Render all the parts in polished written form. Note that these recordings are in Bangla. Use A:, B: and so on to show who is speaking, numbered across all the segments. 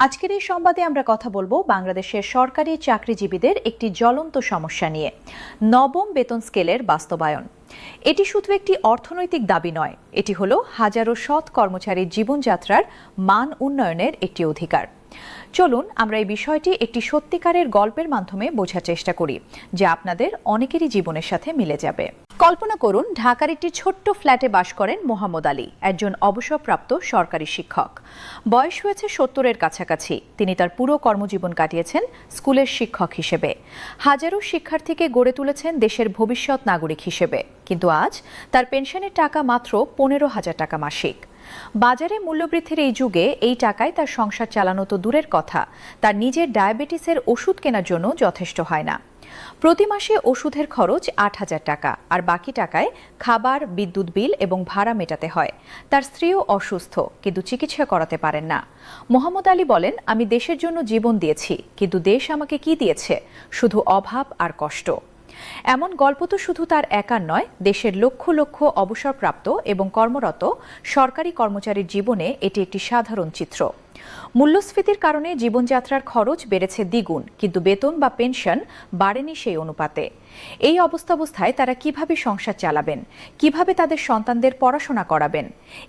A: আজকের এই সংবাদে আমরা কথা বলবো বাংলাদেশের সরকারি চাকরিজীবীদের একটি জ্বলন্ত সমস্যা নিয়ে, নবম বেতন স্কেলের বাস্তবায়ন। এটি শুধু একটি অর্থনৈতিক দাবি নয়, এটি হলো হাজারো সৎ কর্মচারীর জীবনযাত্রার মান উন্নয়নের একটি অধিকার। চলুন আমরা এই বিষয়টি একটি সত্যিকারের গল্পের মাধ্যমে বোঝার চেষ্টা করি, যা আপনাদের অনেকেরই জীবনের সাথে মিলে যাবে। কল্পনা করুন, ঢাকার একটি ছোট্ট ফ্ল্যাটে বাস করেন মোহাম্মদ আলী, একজন অবসরপ্রাপ্ত সরকারি শিক্ষক। বয়স হয়েছে ৭০-এর কাছাকাছি। তিনি তার পুরো কর্মজীবন কাটিয়েছেন স্কুলের শিক্ষক হিসেবে। হাজারো শিক্ষার্থীকে গড়ে তুলেছেন দেশের ভবিষ্যৎ নাগরিক হিসেবে। কিন্তু আজ তার পেনশনের টাকা মাত্র ১৫,০০০ টাকা মাসিক। বাজারে মূল্যবৃদ্ধির এই যুগে এই টাকায় তার সংসার চালানো তো দূরের কথা, তার নিজের ডায়াবেটিসের ওষুধ কেনার জন্য যথেষ্ট হয় না। প্রতি মাসে ওষুধের খরচ ৮,০০০ টাকা, আর বাকি টাকায় খাবার, বিদ্যুৎ বিল এবং ভাড়া মেটাতে হয়। তার স্ত্রীও অসুস্থ, কিন্তু চিকিৎসা করাতে পারেন না। মোহাম্মদ আলী বলেন, আমি দেশের জন্য জীবন দিয়েছি, কিন্তু দেশ আমাকে কি দিয়েছে? শুধু অভাব আর কষ্ট। এমন গল্প তো শুধু তার একার নয়, দেশের লক্ষ লক্ষ অবসরপ্রাপ্ত এবং কর্মরত সরকারি কর্মচারীর জীবনে এটি একটি সাধারণ চিত্র। মূল্যস্ফীতির কারণে জীবনযাত্রার খরচ বেড়েছে দ্বিগুণ, কিন্তু বেতন বা পেনশন বাড়েনি সেই অনুপাতে। এই অবস্থায় তারা কিভাবে সংসার চালাবেন, কিভাবে তাদের সন্তানদের পড়াশোনা করাবেন?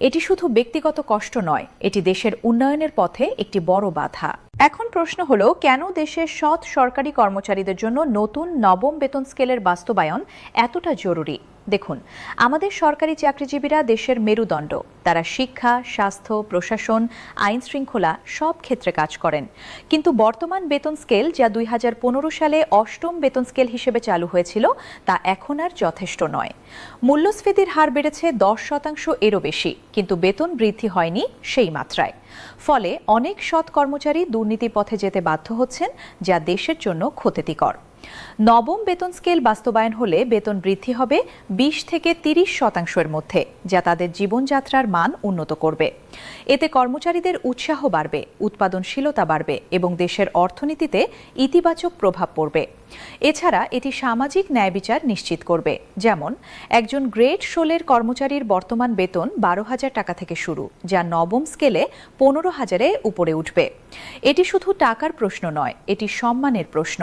A: এটি শুধু ব্যক্তিগত কষ্ট নয়, এটি দেশের উন্নয়নের পথে একটি বড় বাধা। এখন প্রশ্ন হলো, কেন দেশের সৎ সরকারি কর্মচারীদের জন্য নতুন নবম বেতন স্কেলের বাস্তবায়ন এতটা জরুরি? দেখুন, আমাদের সরকারি চাকরিজীবীরা দেশের মেরুদণ্ড। তারা শিক্ষা, স্বাস্থ্য, প্রশাসন, আইন শৃঙ্খলা সব ক্ষেত্রে কাজ করেন। কিন্তু বর্তমান বেতন স্কেল, যা ২০১৫ সালে অষ্টম বেতন স্কেল হিসেবে চালু হয়েছিল, তা এখন আর যথেষ্ট নয়। মূল্যস্ফীতির হার বেড়েছে ১০% এরও বেশি, কিন্তু বেতন বৃদ্ধি হয়নি সেই মাত্রায়। ফলে অনেক সৎ কর্মচারী দুর্নীতির পথে যেতে বাধ্য হচ্ছেন, যা দেশের জন্য ক্ষতিকর। নবম বেতন স্কেল বাস্তবায়ন হলে বেতন বৃদ্ধি হবে ২০ থেকে ৩০% মধ্যে, যা তাদের জীবনযাত্রার মান উন্নত করবে। এতে কর্মচারীদের উৎসাহ বাড়বে, উৎপাদনশীলতা বাড়বে এবং দেশের অর্থনীতিতে ইতিবাচক প্রভাব পড়বে। এছাড়া এটি সামাজিক ন্যায় বিচার নিশ্চিত করবে। যেমন, একজন গ্রেড ১৬-এর কর্মচারীর বর্তমান বেতন ১২,০০০ টাকা থেকে শুরু, যা নবম স্কেলে ১৫,০০০-এ উপরে উঠবে। এটি শুধু টাকার প্রশ্ন নয়, এটি সম্মানের প্রশ্ন।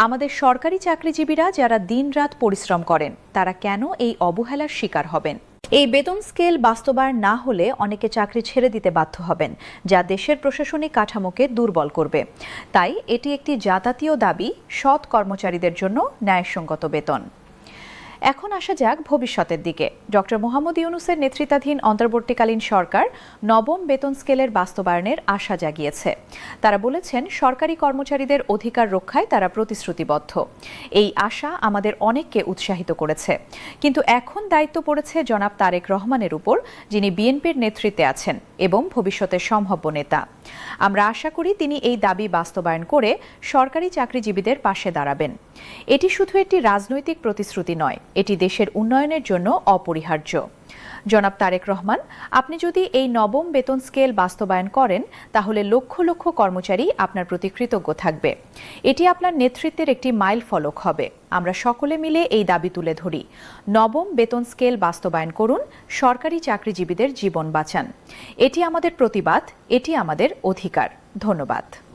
A: আমাদের সরকারি চাকরিজীবীরা যারা দিনরাত পরিশ্রম করেন, তারা কেন এই অবহেলার শিকার হবেন? এই বেতন স্কেল বাস্তবায়ন না হলে অনেকে চাকরি ছেড়ে দিতে বাধ্য হবেন, যা দেশের প্রশাসনিক কাঠামোকে দুর্বল করবে। তাই এটি একটি জাতীয় দাবি, সৎ কর্মচারীদের জন্য ন্যায়সঙ্গত বেতন। এখন আসা যাক ভবিষ্যতের দিকে। ডক্টর মোহাম্মদ ইউনূসের নেতৃত্বাধীন অন্তর্বর্তীকালীন সরকার নবম বেতন স্কেলের বাস্তবায়নের আশা জাগিয়েছে। তারা বলেছেন, সরকারি কর্মচারীদের অধিকার রক্ষায় তারা প্রতিশ্রুতিবদ্ধ। এই আশা আমাদের অনেককে উৎসাহিত করেছে। কিন্তু এখন দায়িত্ব পড়েছে জনাব তারেক রহমানের উপর, যিনি বিএনপির নেতৃত্বে আছেন এবং ভবিষ্যতের সম্ভাব্য নেতা। আমরা আশা করি তিনি এই দাবি বাস্তবায়ন করে সরকারি চাকরিজীবীদের পাশে দাঁড়াবেন। এটি শুধু একটি রাজনৈতিক প্রতিশ্রুতি নয়, এটি দেশের উন্নয়নের জন্য অপরিহার্য। জনাব তারেক রহমান, আপনি যদি এই নবম বেতন স্কেল বাস্তবায়ন করেন, তাহলে লক্ষ লক্ষ কর্মচারী আপনার প্রতি কৃতজ্ঞ থাকবে। এটি আপনার নেতৃত্বের একটি মাইল ফলক হবে। আমরা সকলে মিলে এই দাবি তুলে ধরি, নবম বেতন স্কেল বাস্তবায়ন করুন, সরকারি চাকরিজীবীদের জীবন বাঁচান। এটি আমাদের প্রতিবাদ, এটি আমাদের অধিকার। ধন্যবাদ।